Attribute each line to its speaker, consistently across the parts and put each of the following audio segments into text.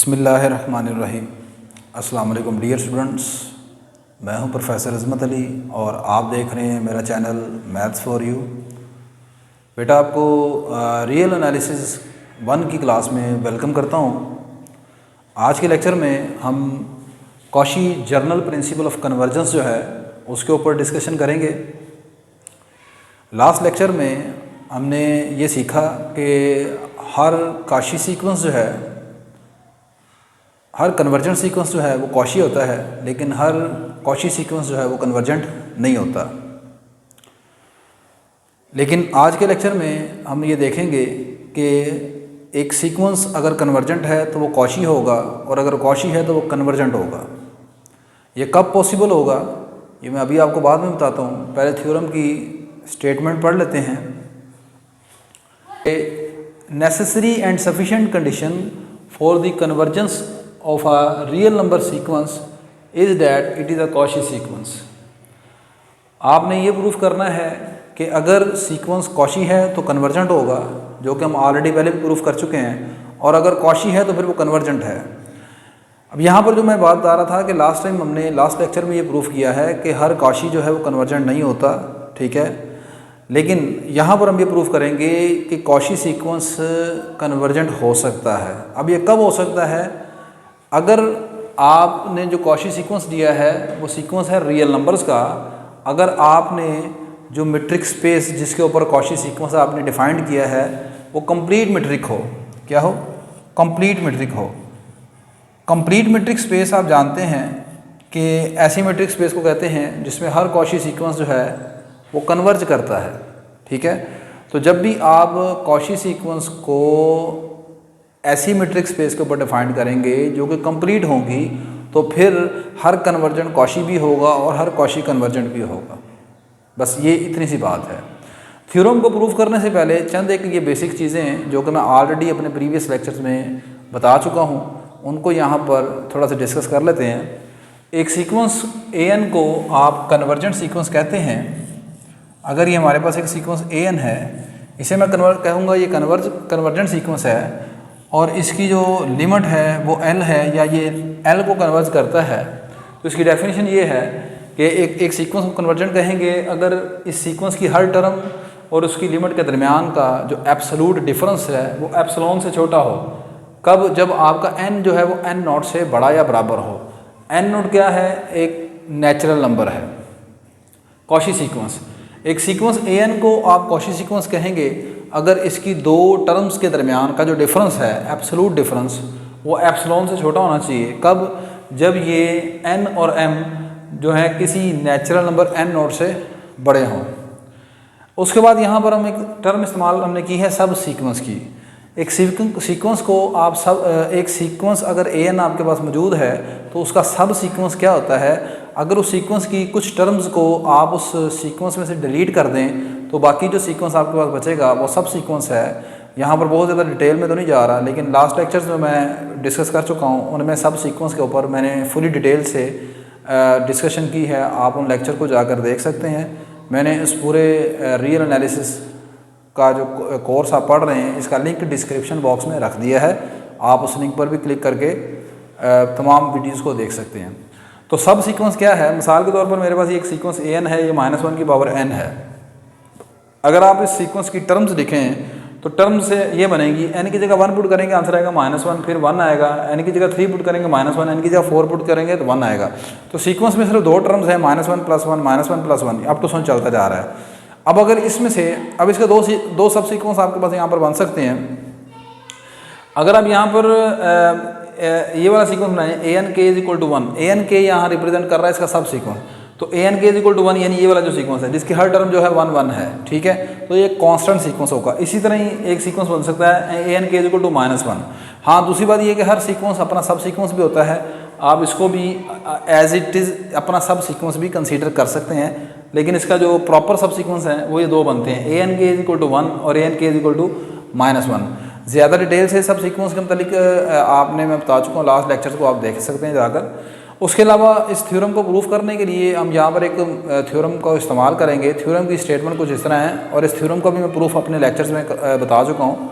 Speaker 1: बिस्मिल्लाहिर्रहमानिर्रहीम। अस्सलाम वालेकुम डियर स्टूडेंट्स, मैं हूं प्रोफेसर अज़मत अली और आप देख रहे हैं मेरा चैनल मैथ्स फॉर यू। बेटा आपको रियल एनालिसिस 1 की क्लास में वेलकम करता हूं। आज के लेक्चर में हम Cauchy journal principle of convergence जो है उसके ऊपर डिस्कशन करेंगे। लास्ट लेक्चर में हमने ये सीखा कि हर कॉशी सीक्वेंस जो है, हर कन्वर्जेंट सीक्वेंस जो है वो कॉशी होता है, लेकिन हर कॉशी सीक्वेंस जो है वो कन्वर्जेंट नहीं होता। लेकिन आज के लेक्चर में हम ये देखेंगे कि एक सीक्वेंस अगर कन्वर्जेंट है तो वो कॉशी होगा और अगर कॉशी है तो वो कन्वर्जेंट होगा। ये कब पॉसिबल होगा ये मैं अभी आपको बाद में बताता हूँ। पहले थ्योरम की स्टेटमेंट पढ़ लेते हैं। Necessary and sufficient condition for the convergence of a real number sequence is that it is a Cauchy sequence। आपने ये प्रूफ करना है कि अगर सीक्वेंस कॉशी है तो कन्वर्जेंट होगा, जो कि हम ऑलरेडी पहले भी प्रूफ कर चुके हैं, और अगर कॉशी है तो फिर वो कन्वर्जेंट है। अब यहाँ पर जो मैं बात बता रहा था कि लास्ट टाइम हमने लास्ट लेक्चर में ये प्रूफ किया है कि हर कॉशी जो है वो कन्वर्जेंट नहीं होता, ठीक है। लेकिन यहाँ पर हम ये प्रूफ करेंगे कि कॉशी सीक्वेंस कन्वर्जेंट हो सकता है। अब ये कब हो सकता है? अगर आपने जो कॉशी सीक्वेंस दिया है वो सीक्वेंस है रियल नंबर्स का। अगर आपने जो मीट्रिक स्पेस जिसके ऊपर कॉशी सीक्वेंस आपने डिफाइंड किया है वो कंप्लीट मीट्रिक हो, क्या हो? कंप्लीट मीट्रिक हो। कंप्लीट मीट्रिक स्पेस आप जानते हैं कि ऐसी मीट्रिक स्पेस को कहते हैं जिसमें हर कॉशी सीक्वेंस जो है वो कन्वर्ज करता है, ठीक है। तो जब भी आप कॉशी सीक्वेंस को ऐसी मीट्रिक स्पेस के ऊपर डिफाइन करेंगे जो कि कंप्लीट होंगी तो फिर हर कन्वर्जेंट कॉशी भी होगा और हर कॉशी कन्वर्जेंट भी होगा। बस ये इतनी सी बात है। थ्योरम को प्रूव करने से पहले चंद एक ये बेसिक चीज़ें जो कि मैं ऑलरेडी अपने प्रीवियस लेक्चर्स में बता चुका हूँ उनको यहाँ पर थोड़ा सा डिस्कस कर लेते हैं। एक सीक्वेंस an को आप कन्वर्जेंट सीक्वेंस कहते हैं। अगर ये हमारे पास एक सीक्वेंस an है, इसे मैं कहूँगा ये कन्वर्जेंट सीक्वेंस है और इसकी जो लिमिट है वो L है या ये L को कन्वर्ज करता है। तो इसकी डेफिनेशन ये है कि एक सीक्वेंस को कन्वर्जेंट कहेंगे अगर इस सीक्वेंस की हर टर्म और उसकी लिमिट के दरमियान का जो एब्सोल्यूट डिफरेंस है वो एप्सिलॉन से छोटा हो। कब? जब आपका n जो है वो n नॉट से बड़ा या बराबर हो। n नॉट क्या है? एक नेचुरल नंबर है। कॉशी सीक्वेंस, एक सीक्वेंस an को आप कॉशी सीक्वेंस कहेंगे अगर इसकी दो टर्म्स के दरमियान का जो डिफरेंस है एब्सोल्यूट डिफरेंस वो एप्सिलॉन से छोटा होना चाहिए। कब? जब ये n और m जो है किसी नेचुरल नंबर n नॉट से बड़े हों। उसके बाद यहाँ पर हम एक टर्म इस्तेमाल हमने की है सब सीक्वेंस की। एक सीक्वेंस को आप एक सीक्वेंस अगर an आपके पास मौजूद है तो उसका सब सीक्वेंस क्या होता है? अगर उस सीक्वेंस की कुछ टर्म्स को आप उस सीक्वेंस में से डिलीट कर दें तो बाकी जो सीक्वेंस आपके पास बचेगा वो सब सीक्वेंस है। यहाँ पर बहुत ज़्यादा डिटेल में तो नहीं जा रहा, लेकिन लास्ट लेक्चर्स में मैं डिस्कस कर चुका हूँ, उनमें सब सीक्वेंस के ऊपर मैंने फुली डिटेल से डिस्कशन की है। आप उन लेक्चर को जाकर देख सकते हैं। मैंने इस पूरे रियल एनालिसिस का जो कोर्स आप पढ़ रहे हैं इसका लिंक डिस्क्रिप्शन बॉक्स में रख दिया है। आप उस लिंक पर भी क्लिक करके तमाम वीडियोज़ को देख सकते हैं। तो सब सीक्वेंस क्या है? मिसाल के तौर पर मेरे पास ये एक सीक्वेंस an है, ये -1 की पावर n है। अगर आप इस सीक्वेंस की टर्म्स लिखें तो टर्म्स से ये बनेगी, n की जगह 1 पुट करेंगे आंसर आएगा -1, फिर 1 आएगा, n की जगह 3 पुट करेंगे -1, n की जगह 4 पुट करेंगे तो 1 आएगा। तो सीक्वेंस में सिर्फ दो टर्म्स हैं, -1 + 1, -1 + 1, अप टू 100 चलता जा रहा है। अब अगर इसमें से अब इसके दो सब सीक्वेंस आपके पास यहाँ पर बन सकते हैं। अगर आप यहाँ पर ये वाला सीक्वेंस बनाएं an k = 1, an k यहाँ रिप्रेजेंट कर रहा है इसका सब सीक्वेंस। तो an k = 1 यानी ये वाला जो सीक्वेंस है जिसकी हर टर्म जो है 1 1 है, ठीक है। तो ये कांस्टेंट सीक्वेंस होगा। इसी तरह ही एक सीक्वेंस बन सकता है an k = -1। हाँ, दूसरी बात ये कि हर सीक्वेंस अपना सब सीक्वेंस भी होता है। आप इसको भी एज इट इज़ अपना सब सीक्वेंस भी कंसीडर कर सकते हैं, लेकिन इसका जो प्रॉपर सब सीक्वेंस है वो ये दो बनते हैं, an k = 1 और an k = -1। ज़्यादा डिटेल से सब सीक्वेंस के मतलब आपने मैं बता चुका हूँ लास्ट लेक्चर को आप देख सकते हैं जाकर। उसके अलावा इस थ्योरम को प्रूफ करने के लिए हम यहाँ पर एक थ्योरम का इस्तेमाल करेंगे। थ्योरम की स्टेटमेंट कुछ इस तरह है और इस थ्योरम का भी मैं प्रूफ अपने लेक्चर्स में बता चुका हूँ।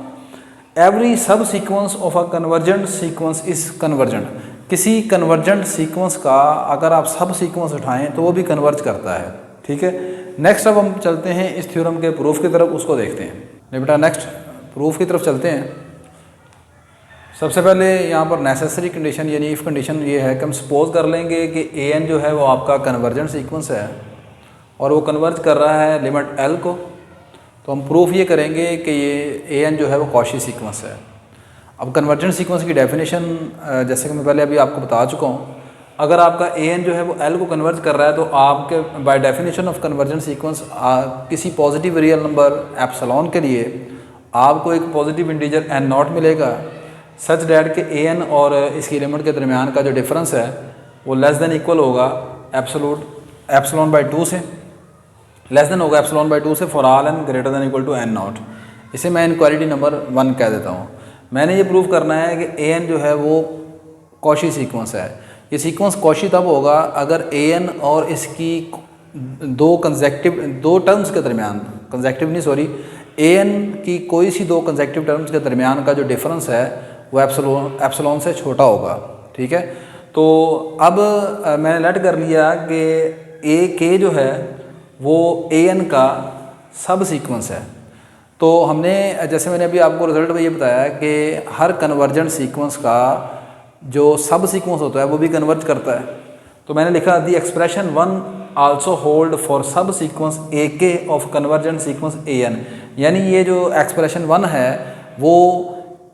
Speaker 1: Every subsequence of a convergent sequence is convergent. किसी कन्वर्जेंट सीक्वेंस का अगर आप सब सीक्वेंस उठाएं तो वो भी कन्वर्ज करता है। ठीक है, नेक्स्ट अब हम चलते हैं इस थ्योरम के प्रूफ की तरफ, उसको देखते हैं। नहीं बेटा, नेक्स्ट प्रूफ की तरफ चलते हैं। सबसे पहले यहाँ पर नेसेसरी कंडीशन यानी इफ़ कंडीशन ये है कि हम सपोज कर लेंगे कि ए एन जो है वो आपका कन्वर्जेंट सीक्वेंस है और वो कन्वर्ज कर रहा है लिमिट एल को, तो हम प्रूफ ये करेंगे कि ये ए एन जो है वो कॉची सीक्वेंस है। अब कन्वर्जेंट सीक्वेंस की डेफिनेशन जैसे कि मैं पहले अभी आपको बता चुका हूँ, अगर आपका ए एन जो है वो एल को कन्वर्ज कर रहा है तो आपके by definition of convergent sequence किसी पॉजिटिव रियल नंबर एप्सिलॉन के लिए आपको एक पॉजिटिव इंटीजर एन नॉट मिलेगा सच डैट के ए एन और इसकी लिमिट के दरमियान का जो डिफरेंस है वो लेस देन इक्वल होगा एप्सिलॉन बाई 2 से, लेस देन होगा एप्सिलॉन बाई 2 से for all n greater than equal to n naught. इसे मैं इनक्वालिटी नंबर 1 कह देता हूँ। मैंने ये प्रूव करना है कि ए एन जो है वो कॉची सीक्वेंस है। ये सीक्वेंस कॉची तब होगा अगर ए एन और इसकी दो टर्म्स के दरमियान, ए एन की कोई सी दो कंसेक्टिव टर्म्स के दरमियान का जो डिफरेंस है वो एप्सिलॉन से छोटा होगा। ठीक है, तो अब मैंने लेट कर लिया कि ए के जो है वो ए एन का सब सीक्वेंस है। तो हमने जैसे मैंने अभी आपको रिजल्ट में ये बताया कि हर कन्वर्जेंट सीक्वेंस का जो सब सीक्वेंस होता है वो भी कन्वर्ज करता है। तो मैंने लिखा the expression 1 also hold for subsequence a k of convergent sequence a n, यानी ये जो एक्सप्रेशन 1 है वो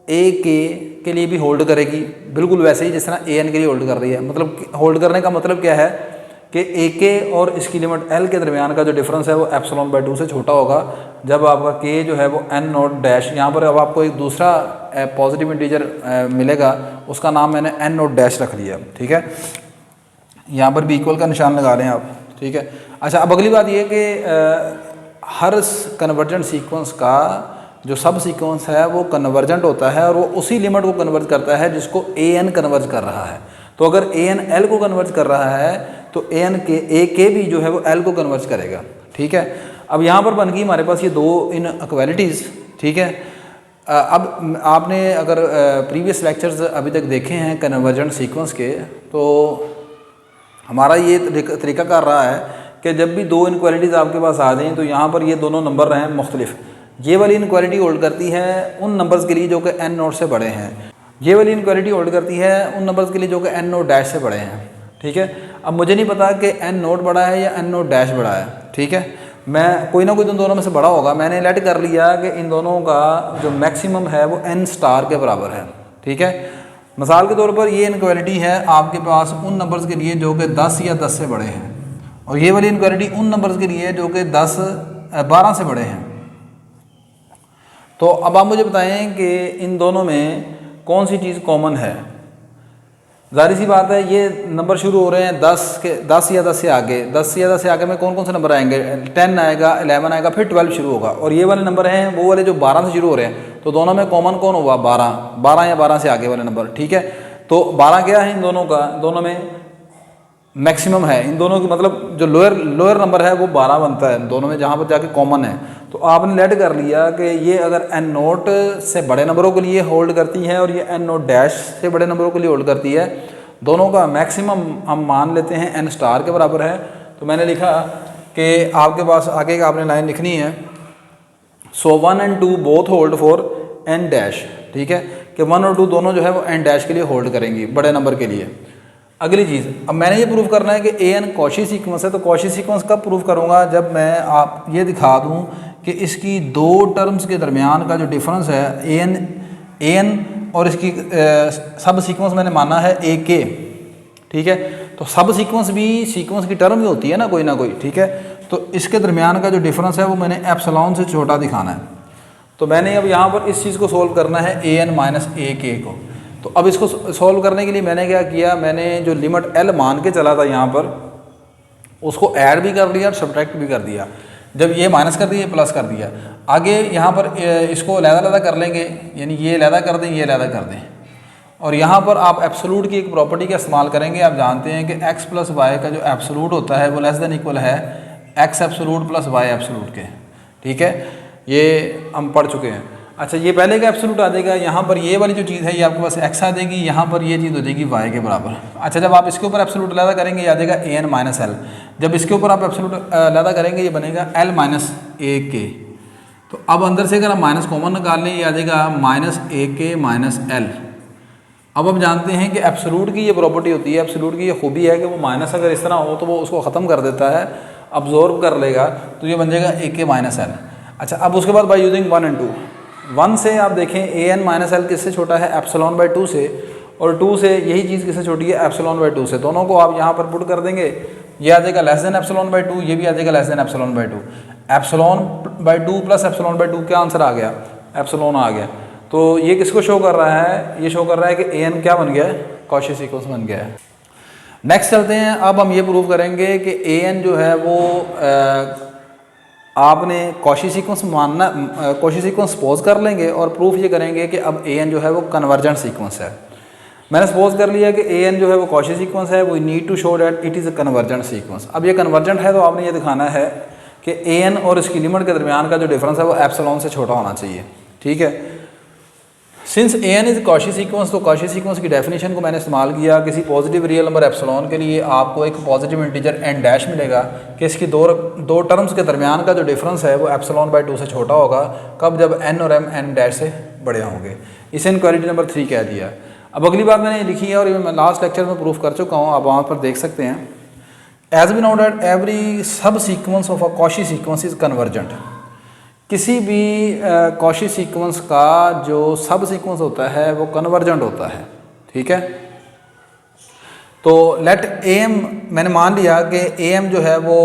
Speaker 1: ए के लिए भी होल्ड करेगी, बिल्कुल वैसे ही जिस तरह ए एन के लिए होल्ड कर रही है। मतलब होल्ड करने का मतलब क्या है कि ए के और इसकी लिमिट एल के दरमियान का जो डिफरेंस है वो एप्सिलॉन बाई 2 से छोटा होगा जब आपका के जो है वो एन नॉट डैश, यहाँ पर अब आपको एक दूसरा पॉजिटिव इंटीजर मिलेगा, उसका नाम मैंने एन नॉट डैश रख लिया। ठीक है, यहाँ पर भी इक्वल का निशान लगा लें आप। ठीक है, अच्छा अब अगली बात ये कि हर कन्वर्जेंट सीक्वेंस का जो सब सीक्वेंस है वो कन्वर्जेंट होता है और वो उसी लिमिट को कन्वर्ज करता है जिसको ए एन कन्वर्ज कर रहा है। तो अगर ए एन एल को कन्वर्ज कर रहा है तो ए के भी जो है वो एल को कन्वर्ज करेगा। ठीक है, अब यहाँ पर बन गई हमारे पास ये दो इनइक्वालिटीज़। ठीक है, अब आपने अगर प्रीवियस लेक्चर्स अभी तक देखे हैं कन्वर्जेंट सीक्वेंस के, तो हमारा ये तरीका रहा है कि जब भी दो इनक्वालिटीज़ आपके पास आ जाएँ तो यहाँ पर ये दोनों नंबर रहें मुख्तलिफ। ये वाली इनक्वालिटी होल्ड करती है उन नंबर्स के लिए जो कि एन नोट से बड़े हैं, ये वाली इनक्वालिटी होल्ड करती है उन नंबर्स के लिए जो कि एन नोट डैश से बड़े हैं। ठीक है, अब मुझे नहीं पता कि एन नोट बड़ा है या एन नोट डैश बड़ा है। ठीक है, मैं कोई ना कोई तो दोनों में से बड़ा होगा। मैंने लेट कर लिया कि इन दोनों का जो मैक्सिमम है वो एन स्टार के बराबर है। ठीक है, मिसाल के तौर पर ये इनक्वालिटी है आपके पास उन नंबर्स के लिए जो कि 10 या 10 से बड़े हैं, और ये वाली इनक्वालिटी उन नंबर्स के लिए जो कि 12 से बड़े हैं। तो अब आप मुझे बताएं कि इन दोनों में कौन सी चीज़ कॉमन है। जाहिर सी बात है ये नंबर शुरू हो रहे हैं 10 या 10 से आगे। 10 या 10 से आगे में कौन कौन से नंबर आएंगे? 10 आएगा, 11 आएगा, फिर 12 शुरू होगा। और ये वाले नंबर हैं वो वाले जो 12 से शुरू हो रहे हैं। तो दोनों में कॉमन कौन हुआ? 12 या 12 से आगे वाले नंबर। ठीक है, तो 12 क्या है इन दोनों का? दोनों में मैक्सिमम है इन दोनों की, मतलब जो लोअर नंबर है वो 12 बनता है दोनों में, जहाँ पर जाके कॉमन है। तो आपने लेट कर लिया कि ये अगर एन नोट से बड़े नंबरों के लिए होल्ड करती है और ये एन नोट डैश से बड़े नंबरों के लिए होल्ड करती है, दोनों का मैक्सिमम हम मान लेते हैं एन स्टार के बराबर है। तो मैंने लिखा कि आपके पास आगे का आपने लाइन लिखनी है, so 1 and 2 both hold for n dash. ठीक है, कि 1 और 2 दोनों जो है वो एन डैश के लिए होल्ड करेंगी, बड़े नंबर के लिए। अगली चीज़, अब मैंने ये प्रूव करना है कि ए एन कॉची सीक्वेंस है। तो कॉची सीक्वेंस कब प्रूव करूँगा? जब मैं आप ये दिखा दूँ कि इसकी दो टर्म्स के दरमियान का जो डिफरेंस है ए एन और इसकी सब सीक्वेंस मैंने माना है ए के। ठीक है, तो सब सीक्वेंस भी सीक्वेंस की टर्म ही होती है ना कोई। ठीक है, तो इसके दरमियान का जो डिफरेंस है वो मैंने एप्सिलॉन से छोटा दिखाना है। तो मैंने अब यहाँ पर इस चीज़ को सोल्व करना है ए एन माइनस ए के को। तो अब इसको सॉल्व करने के लिए मैंने क्या किया, मैंने जो लिमिट एल मान के चला था यहाँ पर उसको ऐड भी कर दिया और सब्ट्रैक्ट भी कर दिया। जब ये माइनस कर दिया, ये प्लस कर दिया, आगे यहाँ पर इसको अलग-अलग कर लेंगे, यानी ये अलग कर दें, ये अलग कर दें। और यहाँ पर आप एब्सोल्यूट की एक प्रॉपर्टी का इस्तेमाल करेंगे। आप जानते हैं कि x प्लस वाई का जो एब्सोल्यूट होता है वो लेस देन इक्वल है x absolute plus y absolute के। ठीक है, ये हम पढ़ चुके हैं। अच्छा ये पहले का एब्सोल्यूट आ जाएगा, यहाँ पर ये वाली जो चीज़ है ये आपके पास x आ जाएगी, यहाँ पर ये चीज़ हो जाएगी y के बराबर। अच्छा जब आप इसके ऊपर एब्सोल्यूट अलहदा करेंगे ये आ जाएगा an माइनस एल, जब इसके ऊपर आप एब्सोल्यूट अलहदा करेंगे ये बनेगा l माइनस ए के। तो अब अंदर से अगर आप माइनस कॉमन निकाल लें ये आ जाएगा माइनस ए के माइनस एल। अब हम जानते हैं कि एब्सोल्यूट की ये प्रॉपर्टी होती है, एब्सोल्यूट की ये खूबी है कि वो माइनस अगर इस तरह हो तो वो उसको ख़त्म कर देता है, अब्जॉर्ब कर लेगा, तो ये बन जाएगा ए के माइनस एल। अच्छा अब उसके बाद बाय यूजिंग 1 and 2, 1 से आप देखें ए एन माइनस एल किससे छोटा है, एप्सिलॉन बाय 2 से, और 2 से यही चीज़ किससे छोटी है, एप्सिलॉन बाय 2 से। दोनों को आप यहाँ पर पुट कर देंगे, ये आ जाएगा लेस देन एप्सिलॉन बाय 2, ये भी आ जाएगा less than epsilon bye 2। Epsilon bye 2 plus epsilon bye 2 क्या आंसर आ गया, एप्सिलॉन आ गया। तो ये किसको शो कर रहा है, ये शो कर रहा है कि ए एन क्या बन गया है, कॉची सीक्वेंस बन गया है। नेक्स्ट चलते हैं, अब हम ये प्रूव करेंगे कि ए एन जो है वो आपने कॉची सीक्वेंस मानना, कॉची सीक्वेंस सपोज कर लेंगे और प्रूफ ये करेंगे कि अब ए एन जो है वो कन्वर्जेंट सीक्वेंस है। मैंने सपोज कर लिया कि ए एन जो है वो कॉची सीक्वेंस है, we need to show that it is a convergent sequence. अब ये कन्वर्जेंट है तो आपने ये दिखाना है कि ए एन और इसकी लिमिट के दरमियान का जो डिफरेंस है वो एप्सिलॉन से छोटा होना चाहिए, ठीक है। Since a n is Cauchy sequence, तो कॉची सीक्वेंस की डेफिनेशन को मैंने इस्तेमाल किया, किसी पॉजिटिव रियल नंबर एप्सिलॉन के लिए आपको एक पॉजिटिव इंटीजर एन डैश मिलेगा कि इसकी दो टर्म्स के दरमियान का जो डिफरेंस है वो एप्सिलॉन बाय 2 से छोटा होगा। कब, जब एन और एम एन डैश से बड़े होंगे। इसे इनक्वालिटी नंबर 3 कह दिया। अब अगली बात मैंने लिखी है और ये मैं लास्ट लेक्चर में प्रूफ कर चुका हूँ, आप वहाँ पर देख सकते हैं। As we know that every subsequence of a Cauchy sequence is convergent. किसी भी कॉची सीक्वेंस का जो सब सीक्वेंस होता है वो कन्वर्जेंट होता है, ठीक है। तो लेट ए एम, मैंने मान लिया कि ए एम जो है वो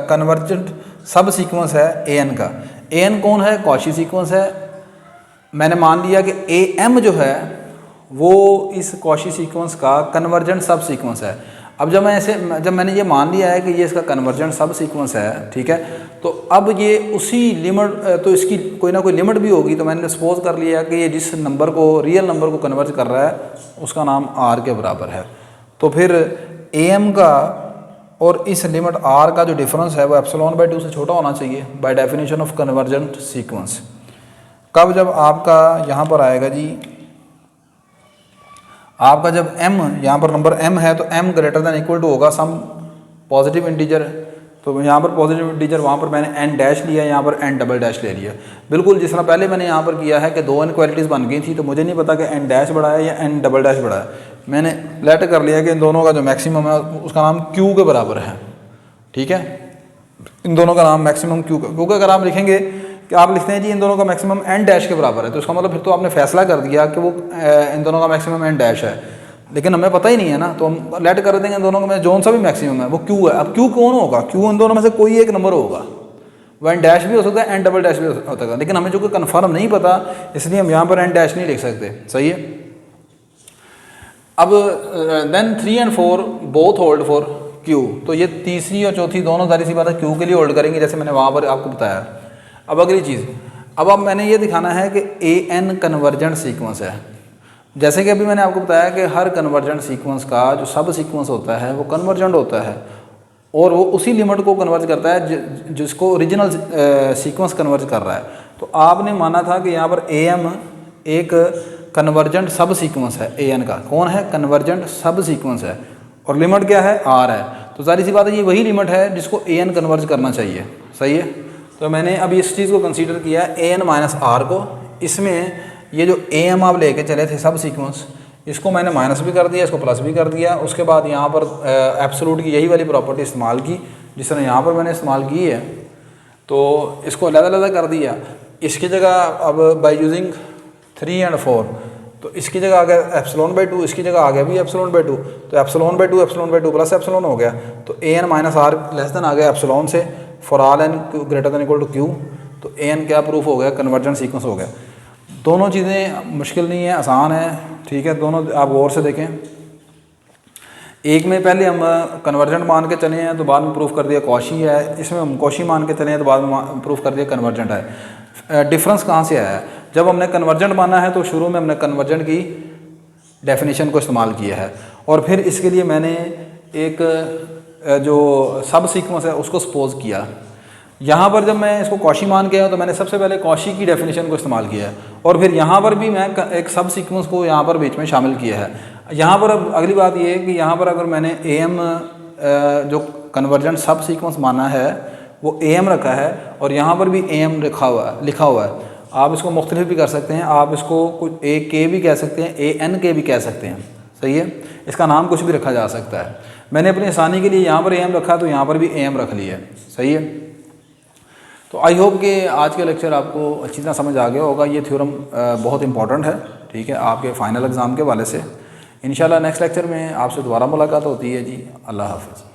Speaker 1: कन्वर्जेंट सब सीक्वेंस है ए एन का। ए एन कौन है, कॉची सीक्वेंस है। मैंने मान लिया कि ए एम जो है वो इस कॉची सीक्वेंस का कन्वर्जेंट सब सीक्वेंस है। अब जब मैंने ये मान लिया है कि ये इसका कन्वर्जेंट सब सीक्वेंस है, ठीक है, तो अब ये उसी लिमिट, तो इसकी कोई ना कोई लिमिट भी होगी। तो मैंने सपोज कर लिया कि ये जिस नंबर को, रियल नंबर को कन्वर्ज कर रहा है उसका नाम आर के बराबर है। तो फिर ए एम का और इस लिमिट आर का जो डिफरेंस है वो एप्सिलॉन बाय 2 से छोटा होना चाहिए by definition of convergent sequence. कब, जब आपका यहाँ पर आएगा जी, आपका जब m, यहाँ पर नंबर m है तो m greater than equal to होगा सम पॉजिटिव इंटीजर। तो यहाँ पर पॉजिटिव इंटीजर, वहाँ पर मैंने n डैश लिया, यहाँ पर n डबल डैश ले लिया। बिल्कुल जिस तरह पहले मैंने यहाँ पर किया है कि 2 इनक्वालिटीज़ बन गई थी, तो मुझे नहीं पता कि n डैश बड़ा है या n डबल डैश बड़ा है। मैंने लेट कर लिया कि इन दोनों का जो मैक्सिमम है उसका नाम q के बराबर है, ठीक है। इन दोनों का नाम मैक्सिमम q का, क्योंकि अगर आप लिखेंगे कि आप लिखते हैं जी इन दोनों का मैक्सिमम n डैश के बराबर है, तो इसका मतलब फिर तो आपने फैसला कर दिया कि वो इन दोनों का मैक्सिमम n डैश है, लेकिन हमें पता ही नहीं है ना। तो हम लेट कर देंगे इन दोनों का जोन सा भी मैक्सिमम है वो q है। अब q कौन होगा, q इन दोनों में से कोई एक नंबर होगा। वो n डैश भी हो सकता है, n डबल डैश भी हो सकता है, लेकिन हमें जो कि कन्फर्म नहीं पता इसलिए हम यहाँ पर n डैश नहीं लिख सकते, सही है। अब then 3 and 4 both hold for q, तो ये तीसरी और चौथी दोनों सारी सी बात है q के लिए होल्ड करेंगे, जैसे मैंने वहाँ पर आपको बताया। अब अगली चीज़, अब मैंने ये दिखाना है कि ए एन कन्वर्जेंट सीक्वेंस है। जैसे कि अभी मैंने आपको बताया कि हर कन्वर्जेंट सीक्वेंस का जो सब सीक्वेंस होता है वो कन्वर्जेंट होता है और वो उसी लिमिट को कन्वर्ज करता है जिसको ओरिजिनल सीक्वेंस कन्वर्ज कर रहा है। तो आपने माना था कि यहाँ पर ए एम एक कन्वर्जेंट सब सीक्वेंस है, ए एन का कौन है, कन्वर्जेंट सब सीक्वेंस है, और लिमिट क्या है, आर है। तो सारी सी बात है ये वही लिमिट है जिसको ए एन कन्वर्ज करना चाहिए, सही है। तो मैंने अभी इस चीज़ को कंसीडर किया ए एन माइनस आर को। इसमें ये जो ए एम आप लेके चले थे सब सीक्वेंस, इसको मैंने माइनस भी कर दिया, इसको प्लस भी कर दिया। उसके बाद यहाँ पर एब्सोल्यूट की यही वाली प्रॉपर्टी इस्तेमाल की जिस तरह यहाँ पर मैंने इस्तेमाल की है, तो इसको अलग-अलग कर दिया। इसकी जगह अब बाय यूजिंग 3 and 4, तो इसकी जगह आ गया एप्सिलॉन बाय 2, इसकी जगह आ गया भी एप्सिलॉन बाय 2, तो एप्सिलॉन बाय 2 प्लस एप्सिलॉन हो गया। तो a n minus r less than आ गया एप्सिलॉन से for all n greater than equal to q. तो ए एन क्या प्रूफ हो गया, कन्वर्जेंट सीक्वेंस हो गया। दोनों चीज़ें मुश्किल नहीं है, आसान है, ठीक है। दोनों आप गौर से देखें। एक में पहले हम कन्वर्जेंट मान के चले हैं तो बाद में प्रूफ कर दिया कॉशी है, इसमें हम कॉशी मान के चले हैं तो बाद में प्रूफ कर दिया कन्वर्जेंट है। डिफरेंस कहाँ से आया है, जब हमने कन्वर्जेंट माना है तो शुरू में हमने कन्वर्जेंट की डेफिनेशन को इस्तेमाल किया है और फिर इसके लिए मैंने एक जो सब सीक्वेंस है उसको सपोज किया। यहाँ पर जब मैं इसको कॉशी मान के आया तो मैंने सबसे पहले कॉशी की डेफिनेशन को इस्तेमाल किया है, और फिर यहाँ पर भी मैं एक सब सीक्वेंस को यहाँ पर बीच में शामिल किया है। यहाँ पर अब अगली बात ये है कि यहाँ पर अगर मैंने AM जो कन्वर्जेंट सब सीक्वेंस माना है वो AM रखा है, और यहाँ पर भी AM लिखा हुआ है। आप इसको मुख्तलिफ भी कर सकते हैं, आप इसको कुछ AK भी कह सकते हैं, ANK भी कह सकते हैं, सही है। इसका नाम कुछ भी रखा जा सकता है। मैंने अपनी आसानी के लिए यहाँ पर AM रखा तो यहाँ पर भी AM रख लिया है, सही है। तो आई होप कि आज का लेक्चर आपको अच्छी तरह समझ आ गया होगा। ये थ्योरम बहुत इंपॉर्टेंट है, ठीक है, आपके फाइनल एग्ज़ाम के हवाले से। इंशाल्लाह नेक्स्ट लेक्चर में आपसे दोबारा मुलाकात होती है जी। अल्लाह हाफ़िज़।